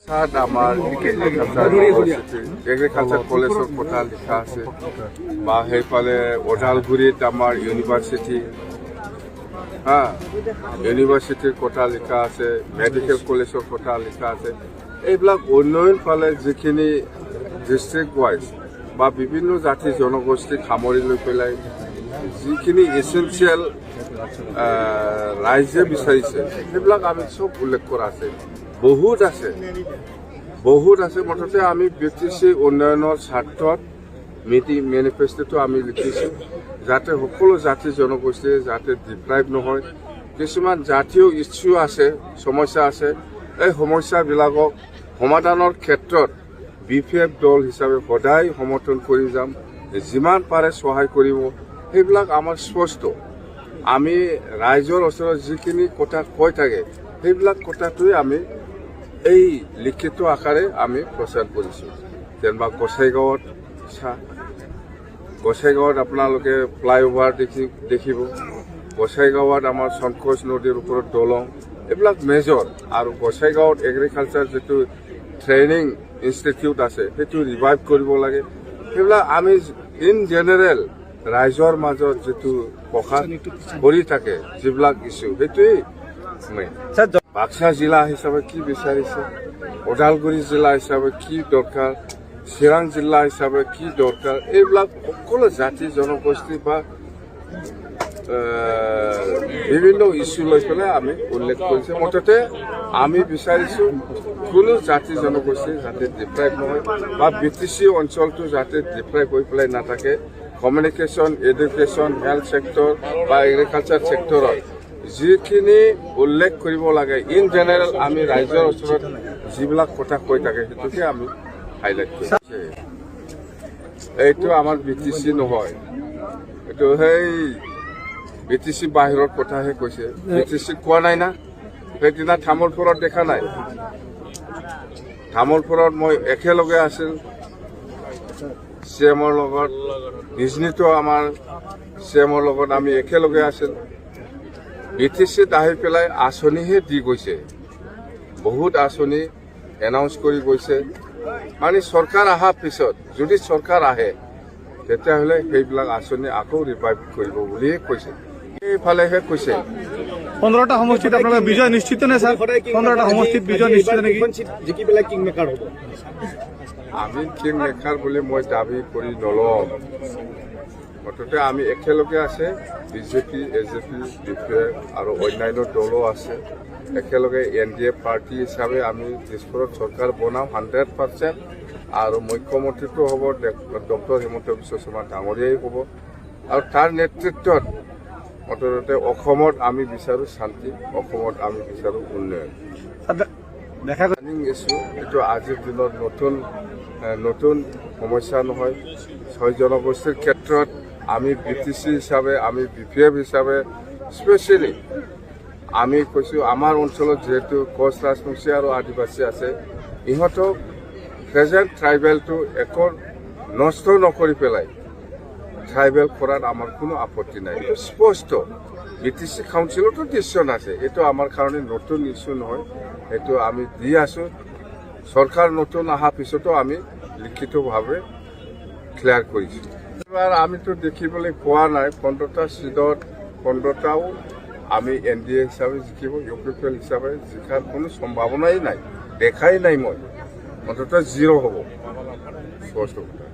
আমাৰ এগ্ৰিকালচাৰ কলেজৰ কথা লিখা আছে বা সেইফালে ওদালগুৰিত আমাৰ ইউনিভাৰ্চিটি ইউনিভাৰ্চিটিৰ কথা লিখা আছে, মেডিকেল কলেজৰ কথা লিখা আছে। এইবিলাক উন্নয়ন ফালে যিখিনি ডিষ্ট্ৰিক্ট ৱাইজ বা বিভিন্ন জাতি জনগোষ্ঠীক সামৰি লৈ পেলাই যিখিনি এচেঞ্চিয়েল ৰাইজে বিচাৰিছে সেইবিলাক আমি চব উল্লেখ কৰা আছে। বহুত আছে মুঠতে আমি BTC উন্নয়নৰ স্বাৰ্থত মেনিফেষ্টোটো আমি লিখিছোঁ যাতে সকলো জাতি জনগোষ্ঠীয়ে যাতে ডিপ্ৰাইভ নহয়। কিছুমান জাতীয় ইছ্যু আছে, সমস্যা আছে, এই সমস্যাবিলাকক সমাধানৰ ক্ষেত্ৰত BPF দল হিচাপে সদায় সমৰ্থন কৰি যাম, যিমান পাৰে সহায় কৰিব। সেইবিলাক আমাৰ স্পষ্ট। আমি ৰাইজৰ ওচৰত যিখিনি কথা কৈ থাকে সেইবিলাক কথাটোৱে আমি এই লিখিত আকাৰে আমি প্ৰচাৰ কৰিছোঁ। যেনিবা গোসাইগাঁৱত আপোনালোকে ফ্লাইঅভাৰ দেখিব, গোসাইগাঁৱত আমাৰ সংকোচ নদীৰ ওপৰত দলং, এইবিলাক মেজৰ। আৰু গোসাইগাঁৱত এগ্ৰিকালচাৰ যিটো ট্ৰেইনিং ইনষ্টিটিউট আছে সেইটো ৰিভাইভ কৰিব লাগে। সেইবিলাক আমি ইন জেনেৰেল ৰাইজৰ মাজত যিটো প্ৰসাৰ কৰি থাকে যিবিলাক ইছ্যু সেইটোৱেই মেইন। বাক্সা জিলা হিচাপে কি বিচাৰিছে, ওদালগুৰি জিলা হিচাপে কি দৰকাৰ, চিৰাং জিলা হিচাপে কি দৰকাৰ, এইবিলাক সকলো জাতি জনগোষ্ঠী বা বিভিন্ন ইছ্যু লৈ পেলাই আমি উল্লেখ কৰিছোঁ। মুঠতে আমি বিচাৰিছোঁ কোনো জাতি জনগোষ্ঠী যাতে ডিপ্ৰাইভ নহয় বা BTC অঞ্চলটো যাতে ডিপ্ৰাইভ হৈ পেলাই নাথাকে। কমিউনিকেশ্যন, এডুকেশ্যন, হেল্থ ছেক্টৰ বা এগ্ৰিকালচাৰ ছেক্টৰত যিখিনি উল্লেখ কৰিব লাগে ইন জেনেৰেল আমি ৰাইজৰ ওচৰত যিবিলাক কথা কৈ থাকে সেইটোকে আমি হাইলাইট কৰিছোঁ। এইটো আমাৰ BTC নহয়, এইটো সেই BTC বাহিৰৰ কথাহে কৈছে, BTC কোৱা নাই না। সেইদিনা তামোলপুৰত দেখা নাই, তামোলপুৰত মই একেলগে আছিল CMৰ লগত, নিজনীতো আমাৰ CMৰ লগত আমি একেলগে আছিল। BTCত আহি পেলাই আঁচনিহে দি গৈছে, বহুত আঁচনি এনাউন্স কৰি গৈছে। মানে চৰকাৰ অহাৰ পিছত যদি চৰকাৰ আহে তেতিয়াহ'লে সেইবিলাক আঁচনি আকৌ ৰিভাইভ কৰিব বুলিয়ে কৈছে। এইফালেহে কৈছে 15টা সমষ্টিত আপোনালোকৰ বিজয় নিশ্চিত নে ছাৰ? 15টা সমষ্টিত বিজয় নিশ্চিত নেকি? জিকি পেলাই কিং মেকাৰ হ'ব। আমি কিং মেকাৰ বুলি মই দাবী কৰি নলওঁ। মুঠতে আমি একেলগে আছে, BJP, AJP, BPF আৰু অন্যান্য দলো আছে। একেলগে NDA পাৰ্টি হিচাপে আমি দিছপুৰত চৰকাৰ বনাম 100%। আৰু মুখ্যমন্ত্ৰীটো হ'ব ডক্টৰ হিমন্ত বিশ্ব শৰ্মা ডাঙৰীয়াই হ'ব। আৰু তাৰ নেতৃত্বত মুঠতে অসমত আমি বিচাৰোঁ শান্তি, অসমত আমি বিচাৰোঁ উন্নয়ন। প্লেনিং ইছ্যু এইটো আজিৰ দিনত নতুন সমস্যা নহয়। 6 জনগোষ্ঠীৰ ক্ষেত্ৰত আমি BTC হিচাপে, আমি BPF হিচাপে স্পেচিয়েলি আমি কৈছোঁ আমাৰ অঞ্চলত যিহেতু কোচ ৰাজবংশী আৰু আদিবাসী আছে, ইহঁতক প্ৰেজেণ্ট ট্ৰাইবেলটো একো নষ্ট নকৰি পেলাই ট্ৰাইবেল কৰাত আমাৰ কোনো আপত্তি নাই। এইটো স্পষ্ট BTC কাউন্সিলতো ডিচিশ্যন আছে। এইটো আমাৰ কাৰণে নতুন ইছ্যু নহয়, এইটো আমি দি আছোঁ। চৰকাৰ নতুন অহাৰ পিছতো আমি লিখিতভাৱে ক্লিয়াৰ কৰিছোঁ। এবাৰ আমিতো দেখিবলৈ পোৱা নাই 15টা চিটত 15টাও আমি NDA হিচাপে জিকিব, UPPL হিচাপে জিকাৰ কোনো সম্ভাৱনাই নাই, দেখাই নাই। মই মুঠতে 0 হ'ব স্পষ্ট কথা।